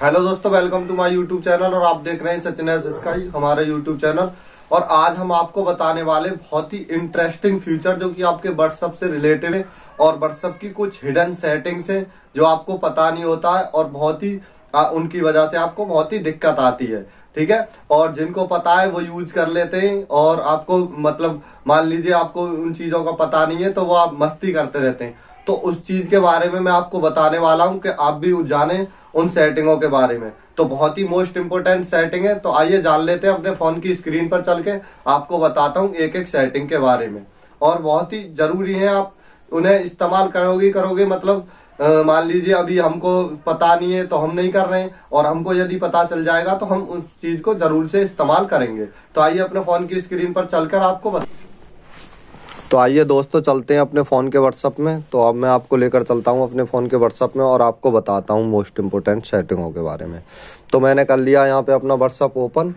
Hello दोस्तों, welcome to my YouTube channel. और आप देख रहे हैं सचिन एस स्काई, हमारा यूट्यूब चैनल। और आज हम आपको बताने वाले बहुत ही इंटरेस्टिंग फीचर जो कि आपके व्हाट्सएप से रिलेटेड है और व्हाट्सएप की कुछ हिडन सेटिंग्स है जो आपको पता नहीं होता है और बहुत ही उनकी वजह से आपको बहुत ही दिक्कत आती है। ठीक है, और जिनको पता है वो यूज कर लेते हैं और आपको मतलब मान लीजिए आपको उन चीजों का पता नहीं है तो वो आप मस्ती करते रहते हैं। तो उस चीज के बारे में मैं आपको बताने वाला हूं कि आप भी जाने उन सेटिंगों के बारे में। तो बहुत ही मोस्ट इंपोर्टेंट सेटिंग है, तो आइए जान लेते हैं। अपने फोन की स्क्रीन पर चल के आपको बताता हूँ एक एक सेटिंग के बारे में, और बहुत ही जरूरी है। आप उन्हें इस्तेमाल करोगे मतलब मान लीजिए अभी हमको पता नहीं है तो हम नहीं कर रहे हैं, और हमको यदि पता चल जाएगा तो हम उस चीज को जरूर से इस्तेमाल करेंगे। तो आइए अपने फोन की स्क्रीन पर चलकर आपको तो आइए दोस्तों चलते हैं अपने फ़ोन के व्हाट्सअप में। तो अब मैं आपको लेकर चलता हूं अपने फ़ोन के व्हाट्सअप में और आपको बताता हूं मोस्ट इम्पोर्टेंट सेटिंगों के बारे में। तो मैंने कर लिया यहाँ पे अपना व्हाट्सअप ओपन।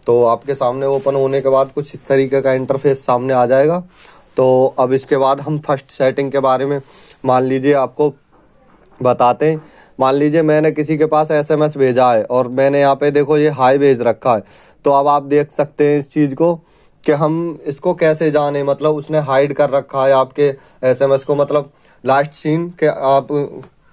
तो आपके सामने ओपन होने के बाद कुछ इस तरीके का इंटरफेस सामने आ जाएगा। तो अब इसके बाद हम फर्स्ट सेटिंग के बारे में मान लीजिए आपको बताते हैं। मान लीजिए मैंने किसी के पास SMS भेजा है और मैंने यहाँ पे देखो ये हाई भेज रखा है। तो अब आप देख सकते हैं इस चीज़ को कि हम इसको कैसे जाने, मतलब उसने हाइड कर रखा है आपके SMS को, मतलब लास्ट सीन के आप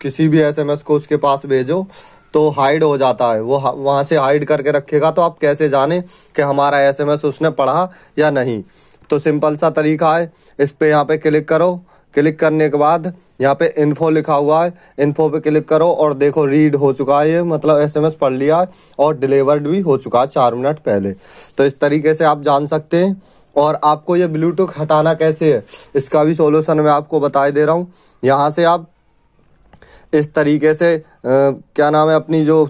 किसी भी SMS को उसके पास भेजो तो हाइड हो जाता है, वो वहाँ से हाइड करके रखेगा। तो आप कैसे जाने कि हमारा SMS उसने पढ़ा या नहीं। तो सिंपल सा तरीका है, इस पे यहाँ पे क्लिक करो। क्लिक करने के बाद यहाँ पे इन्फो लिखा हुआ है, इन्फो पे क्लिक करो और देखो रीड हो चुका है, ये मतलब SMS पढ़ लिया है और डिलीवर्ड भी हो चुका है 4 मिनट पहले। तो इस तरीके से आप जान सकते हैं। और आपको ये ब्लूटूथ हटाना कैसे है इसका भी सॉल्यूशन मैं आपको बता दे रहा हूँ। यहाँ से आप इस तरीके से क्या नाम है अपनी जो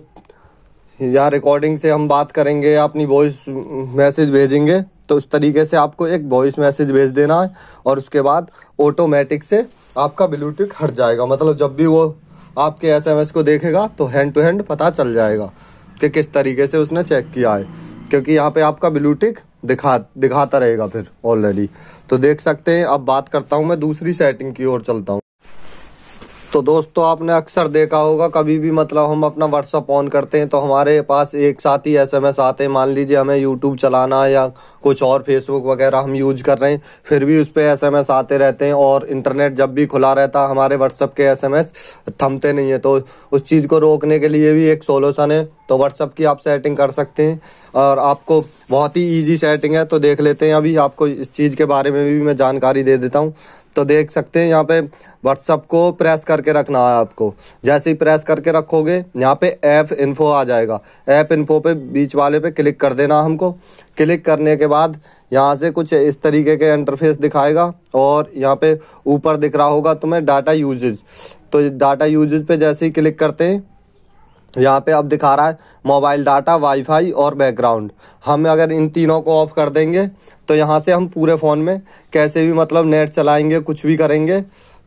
या रिकॉर्डिंग से हम बात करेंगे या अपनी वॉइस मैसेज भेजेंगे, तो उस तरीके से आपको एक वॉइस मैसेज भेज देना है और उसके बाद ऑटोमेटिक से आपका ब्लूटूथ हट जाएगा। मतलब जब भी वो आपके SMS को देखेगा तो हैंड टू हैंड पता चल जाएगा कि किस तरीके से उसने चेक किया है, क्योंकि यहाँ पे आपका ब्लूटूथ दिखाता रहेगा फिर ऑलरेडी। तो देख सकते हैं। अब बात करता हूँ मैं दूसरी सेटिंग की ओर चलता हूँ। तो दोस्तों आपने अक्सर देखा होगा कभी भी मतलब हम अपना व्हाट्सअप ऑन करते हैं तो हमारे पास एक साथ ही SMS आते हैं। मान लीजिए हमें यूट्यूब चलाना है या कुछ और फेसबुक वगैरह हम यूज कर रहे हैं, फिर भी उस पर SMS आते रहते हैं और इंटरनेट जब भी खुला रहता है हमारे व्हाट्सअप के SMS थमते नहीं है। तो उस चीज़ को रोकने के लिए भी एक सोल्यूशन है। तो व्हाट्सअप की आप सेटिंग कर सकते हैं और आपको बहुत ही ईजी सेटिंग है। तो देख लेते हैं, अभी आपको इस चीज़ के बारे में भी मैं जानकारी दे देता हूँ। तो देख सकते हैं यहाँ पे व्हाट्सअप को प्रेस करके रखना है आपको। जैसे ही प्रेस करके रखोगे यहाँ पे ऐप इन्फो आ जाएगा। ऐप इन्फो पे बीच वाले पे क्लिक कर देना हमको। क्लिक करने के बाद यहाँ से कुछ इस तरीके के इंटरफेस दिखाएगा और यहाँ पे ऊपर दिख रहा होगा तुम्हें डाटा यूजेज। तो डाटा यूजेज पे जैसे ही क्लिक करते हैं यहाँ पे अब दिखा रहा है मोबाइल डाटा, वाईफाई और बैकग्राउंड। हम अगर इन तीनों को ऑफ कर देंगे तो यहाँ से हम पूरे फ़ोन में कैसे भी मतलब नेट चलाएंगे, कुछ भी करेंगे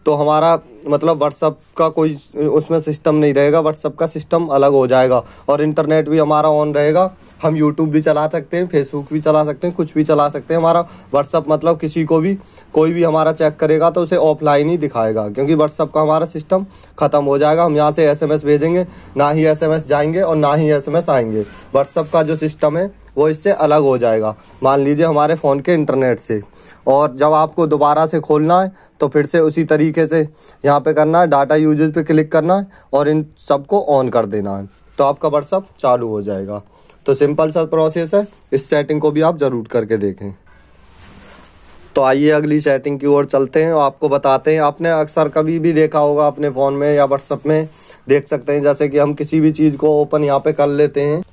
तो हमारा मतलब व्हाट्सअप का कोई उसमें सिस्टम नहीं रहेगा। व्हाट्सअप का सिस्टम अलग हो जाएगा और इंटरनेट भी हमारा ऑन रहेगा। हम यूट्यूब भी चला सकते हैं, फेसबुक भी चला सकते हैं, कुछ भी चला सकते हैं। हमारा व्हाट्सअप मतलब किसी को भी कोई भी हमारा चेक करेगा तो उसे ऑफलाइन ही दिखाएगा, क्योंकि व्हाट्सअप का हमारा सिस्टम ख़त्म हो जाएगा। हम यहाँ से SMS भेजेंगे, ना ही SMS जाएंगे और ना ही SMS आएंगे। व्हाट्सअप का जो सिस्टम है वो इससे अलग हो जाएगा, मान लीजिए हमारे फ़ोन के इंटरनेट से। और जब आपको दोबारा से खोलना है तो फिर से उसी तरीके से यहाँ पे करना है, डाटा यूजेज पे क्लिक करना है और इन सबको ऑन कर देना है, तो आपका व्हाट्सअप चालू हो जाएगा। तो सिंपल सा प्रोसेस है, इस सेटिंग को भी आप ज़रूर करके देखें। तो आइए अगली सेटिंग की ओर चलते हैं और आपको बताते हैं। आपने अक्सर कभी भी देखा होगा अपने फ़ोन में या व्हाट्सअप में, देख सकते हैं जैसे कि हम किसी भी चीज़ को ओपन यहाँ पे कर लेते हैं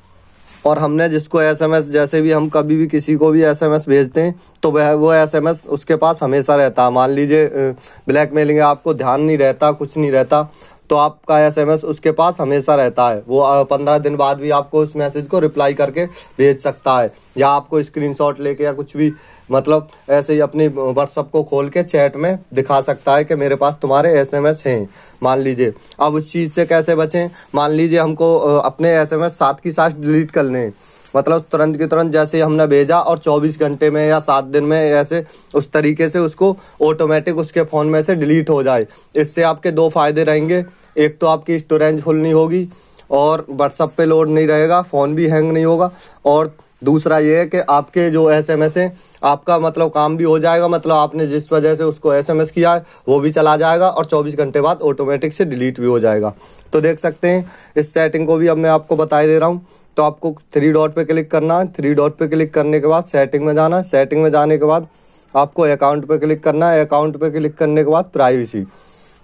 और हमने जिसको SMS जैसे भी हम कभी भी किसी को भी SMS भेजते हैं तो वो SMS उसके पास हमेशा रहता है। मान लीजिए ब्लैकमेलिंग है, आपको ध्यान नहीं रहता, कुछ नहीं रहता, तो आपका SMS उसके पास हमेशा रहता है। वो 15 दिन बाद भी आपको उस मैसेज को रिप्लाई करके भेज सकता है, या आपको स्क्रीनशॉट लेके या कुछ भी मतलब ऐसे ही अपनी व्हाट्सअप को खोल के चैट में दिखा सकता है कि मेरे पास तुम्हारे SMS हैं, मान लीजिए। अब उस चीज़ से कैसे बचें? मान लीजिए हमको अपने SMS साथ की साथ डिलीट करने हैं, मतलब तुरंत की तुरंत जैसे हमने भेजा और 24 घंटे में या 7 दिन में ऐसे उस तरीके से उसको ऑटोमेटिक उसके फ़ोन में से डिलीट हो जाए। इससे आपके 2 फायदे रहेंगे। एक तो आपकी स्टोरेज फुल नहीं होगी और व्हाट्सअप पे लोड नहीं रहेगा, फ़ोन भी हैंग नहीं होगा। और दूसरा ये है कि आपके जो SMS है आपका मतलब काम भी हो जाएगा, मतलब आपने जिस वजह से उसको SMS किया है वो भी चला जाएगा और 24 घंटे बाद ऑटोमेटिक से डिलीट भी हो जाएगा। तो देख सकते हैं इस सेटिंग को भी अब मैं आपको बता दे रहा हूँ। तो आपको 3 डॉट पे क्लिक करना है। 3 डॉट पे क्लिक करने के बाद सेटिंग में जाना है। सेटिंग में जाने के बाद आपको अकाउंट पे क्लिक करना है। अकाउंट पे क्लिक करने के बाद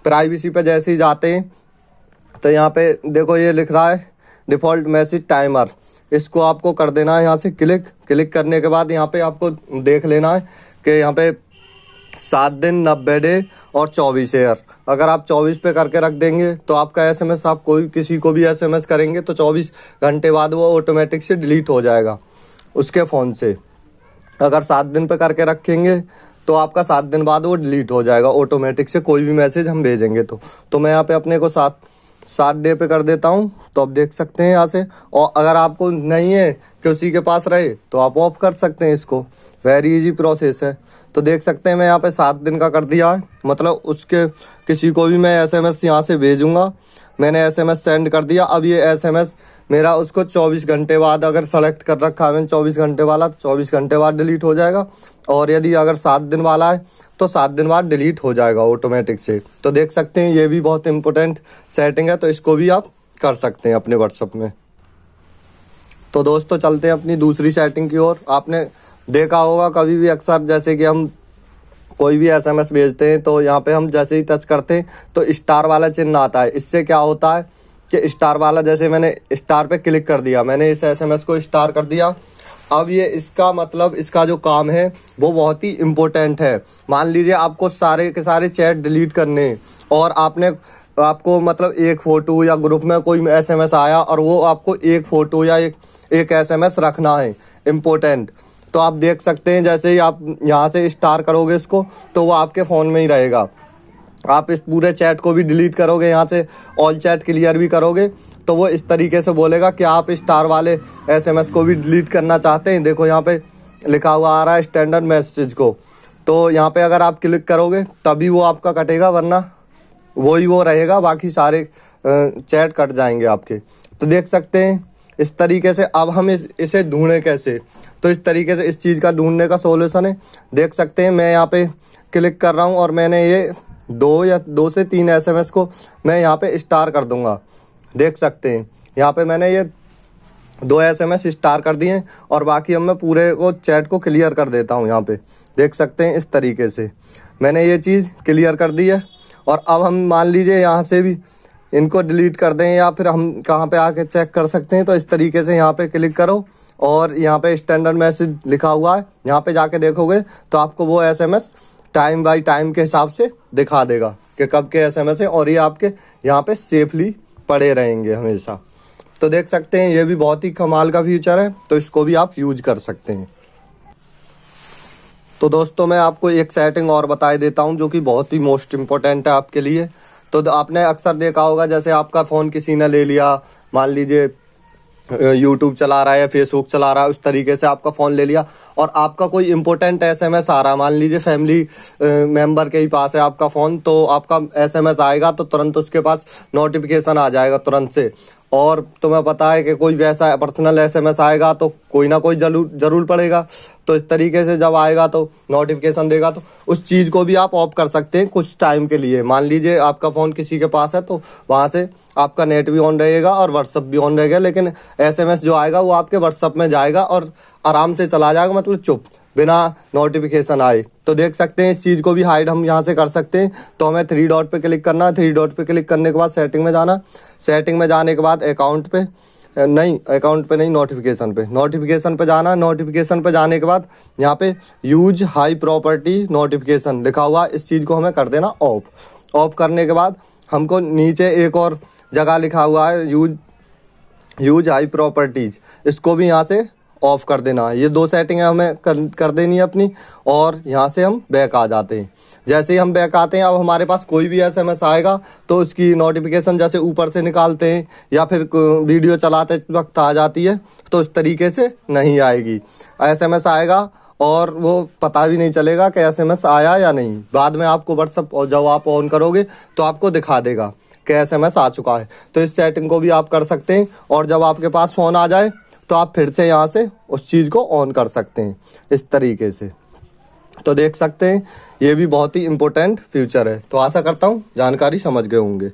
प्राइवेसी पे जैसे ही जाते हैं तो यहाँ पे देखो ये लिख रहा है डिफ़ॉल्ट मैसेज टाइमर, इसको आपको कर देना है यहाँ से क्लिक करने के बाद यहाँ पे आपको देख लेना है कि यहाँ पे 7 दिन 90 डे और 24 एयर। अगर आप 24 पे करके रख देंगे तो आपका SMS, आप किसी को भी SMS करेंगे तो 24 घंटे बाद वो ऑटोमेटिक से डिलीट हो जाएगा उसके फ़ोन से। अगर 7 दिन पे करके रखेंगे तो आपका 7 दिन बाद वो डिलीट हो जाएगा ऑटोमेटिक से, कोई भी मैसेज हम भेजेंगे तो मैं यहाँ पे अपने को 7 डे पे कर देता हूँ। तो आप देख सकते हैं यहाँ से। और अगर आपको नहीं है कि उसी के पास रहे तो आप ऑफ कर सकते हैं इसको, वेरी इजी प्रोसेस है। तो देख सकते हैं मैं यहाँ पे 7 दिन का कर दिया है, मतलब उसके किसी को भी मैं SMS यहाँ से भेजूँगा। मैंने SMS सेंड कर दिया। अब ये SMS मेरा उसको 24 घंटे बाद अगर सेलेक्ट कर रखा है मैंने 24 घंटे वाला, 24 घंटे बाद डिलीट हो जाएगा। और यदि अगर 7 दिन वाला है तो 7 दिन बाद डिलीट हो जाएगा ऑटोमेटिक से। तो देख सकते हैं ये भी बहुत इंपॉर्टेंट सेटिंग है, तो इसको भी आप कर सकते हैं अपने व्हाट्सएप में। तो दोस्तों चलते हैं अपनी दूसरी सेटिंग की ओर। आपने देखा होगा कभी भी अक्सर जैसे कि हम कोई भी SMS भेजते हैं तो यहाँ पे हम जैसे ही टच करते हैं तो स्टार वाला चिन्ह आता है। इससे क्या होता है कि स्टार वाला, जैसे मैंने स्टार पे क्लिक कर दिया, मैंने इस SMS को स्टार कर दिया। अब ये इसका मतलब इसका जो काम है वो बहुत ही इम्पोर्टेंट है। मान लीजिए आपको सारे के सारे चैट डिलीट करने हैं और आपको मतलब एक फ़ोटो या ग्रुप में कोई SMS आया और वो आपको एक फ़ोटो या एक SMS रखना है इम्पोर्टेंट। तो आप देख सकते हैं जैसे ही आप यहाँ से स्टार करोगे इसको तो वो आपके फ़ोन में ही रहेगा। आप इस पूरे चैट को भी डिलीट करोगे, यहाँ से ऑल चैट क्लियर भी करोगे तो वो इस तरीके से बोलेगा कि आप स्टार वाले SMS को भी डिलीट करना चाहते हैं। देखो यहाँ पे लिखा हुआ आ रहा है स्टैंडर्ड मैसेज को, तो यहाँ पे अगर आप क्लिक करोगे तभी वो आपका कटेगा, वरना वो रहेगा, बाकी सारे चैट कट जाएंगे आपके। तो देख सकते हैं इस तरीके से। अब हम इसे ढूंढें कैसे, तो इस तरीके से इस चीज़ का ढूंढने का सोल्यूशन है। देख सकते हैं मैं यहाँ पे क्लिक कर रहा हूँ और मैंने ये 2 से 3 SMS को मैं यहाँ पे स्टार कर दूंगा। देख सकते हैं यहाँ पे मैंने ये 2 SMS स्टार कर दिए और बाकी अब मैं पूरे को चैट को क्लियर कर देता हूँ। यहाँ पे देख सकते हैं इस तरीके से मैंने ये चीज़ क्लियर कर दी है। और अब हम मान लीजिए यहाँ से भी इनको डिलीट कर दें या फिर हम कहाँ पे आके चेक कर सकते हैं। तो इस तरीके से यहाँ पे क्लिक करो और यहाँ पे स्टैंडर्ड मैसेज लिखा हुआ है, यहाँ पे जाके देखोगे तो आपको वो SMS टाइम बाय टाइम के हिसाब से दिखा देगा कि कब के SMS है और ये आपके यहाँ पे सेफली पड़े रहेंगे हमेशा। तो देख सकते हैं ये भी बहुत ही कमाल का फीचर है, तो इसको भी आप यूज कर सकते हैं। तो दोस्तों मैं आपको एक सेटिंग और बता देता हूँ जो कि बहुत ही मोस्ट इम्पोर्टेंट है आपके लिए। तो आपने अक्सर देखा होगा जैसे आपका फ़ोन किसी ने ले लिया, मान लीजिए YouTube चला रहा है या Facebook चला रहा है, उस तरीके से आपका फ़ोन ले लिया और आपका कोई इंपॉर्टेंट SMS आ रहा है, मान लीजिए फैमिली मेंबर के ही पास है आपका फ़ोन, तो आपका SMS आएगा तो तुरंत उसके पास नोटिफिकेशन आ जाएगा तुरंत से। और तुम्हें पता है कि कोई वैसा पर्सनल SMS आएगा तो कोई ना कोई जरूर पड़ेगा, तो इस तरीके से जब आएगा तो नोटिफिकेशन देगा तो उस चीज़ को भी आप ऑफ कर सकते हैं कुछ टाइम के लिए। मान लीजिए आपका फ़ोन किसी के पास है तो वहाँ से आपका नेट भी ऑन रहेगा और व्हाट्सअप भी ऑन रहेगा, लेकिन SMS जो आएगा वो आपके व्हाट्सअप में जाएगा और आराम से चला जाएगा, मतलब चुप, बिना नोटिफिकेशन आए। तो देख सकते हैं इस चीज़ को भी हाइड हम यहाँ से कर सकते हैं। तो हमें 3 डॉट पे क्लिक करना है। 3 डॉट पे क्लिक करने के बाद सेटिंग में जाना। सेटिंग में जाने के बाद अकाउंट पे नहीं, नोटिफिकेशन पे जाना। नोटिफिकेशन पे जाने के बाद यहाँ पे यूज हाई प्रॉपर्टी नोटिफिकेशन लिखा हुआ, इस चीज़ को हमें कर देना ऑफ। ऑफ करने के बाद हमको नीचे एक और जगह लिखा हुआ है यूज हाई प्रॉपर्टीज, इसको भी यहाँ से ऑफ कर देना है। ये 2 सेटिंग हमें कर देनी है अपनी, और यहाँ से हम बैक आ जाते हैं। जैसे ही हम बैक आते हैं, अब हमारे पास कोई भी SMS आएगा तो उसकी नोटिफिकेशन जैसे ऊपर से निकालते हैं या फिर वीडियो चलाते वक्त आ जाती है, तो इस तरीके से नहीं आएगी। SMS आएगा और वो पता भी नहीं चलेगा कि SMS आया या नहीं। बाद में आपको व्हाट्सअप जब आप ऑन करोगे तो आपको दिखा देगा कि SMS आ चुका है। तो इस सेटिंग को भी आप कर सकते हैं और जब आपके पास फ़ोन आ जाए तो आप फिर से यहाँ से उस चीज़ को ऑन कर सकते हैं इस तरीके से। तो देख सकते हैं ये भी बहुत ही इम्पोर्टेंट फीचर है। तो आशा करता हूँ जानकारी समझ गए होंगे।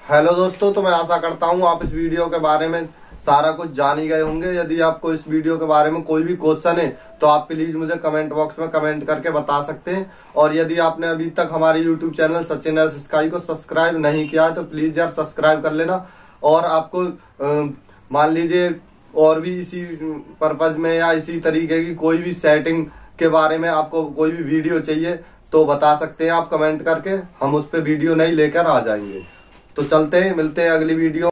हेलो दोस्तों, तो मैं आशा करता हूँ आप इस वीडियो के बारे में सारा कुछ जान ही गए होंगे। यदि आपको इस वीडियो के बारे में कोई भी क्वेश्चन है तो आप प्लीज मुझे कमेंट बॉक्स में कमेंट करके बता सकते हैं। और यदि आपने अभी तक हमारे YouTube channel Sachin S sky को सब्सक्राइब नहीं किया है तो प्लीज यार सब्सक्राइब कर लेना। और आपको मान लीजिए और भी इसी पर्पज में या इसी तरीके की कोई भी सेटिंग के बारे में आपको कोई भी वीडियो चाहिए तो बता सकते हैं आप कमेंट करके, हम उस पर वीडियो नहीं लेकर आ जाएंगे। तो चलते हैं, मिलते हैं अगली वीडियो।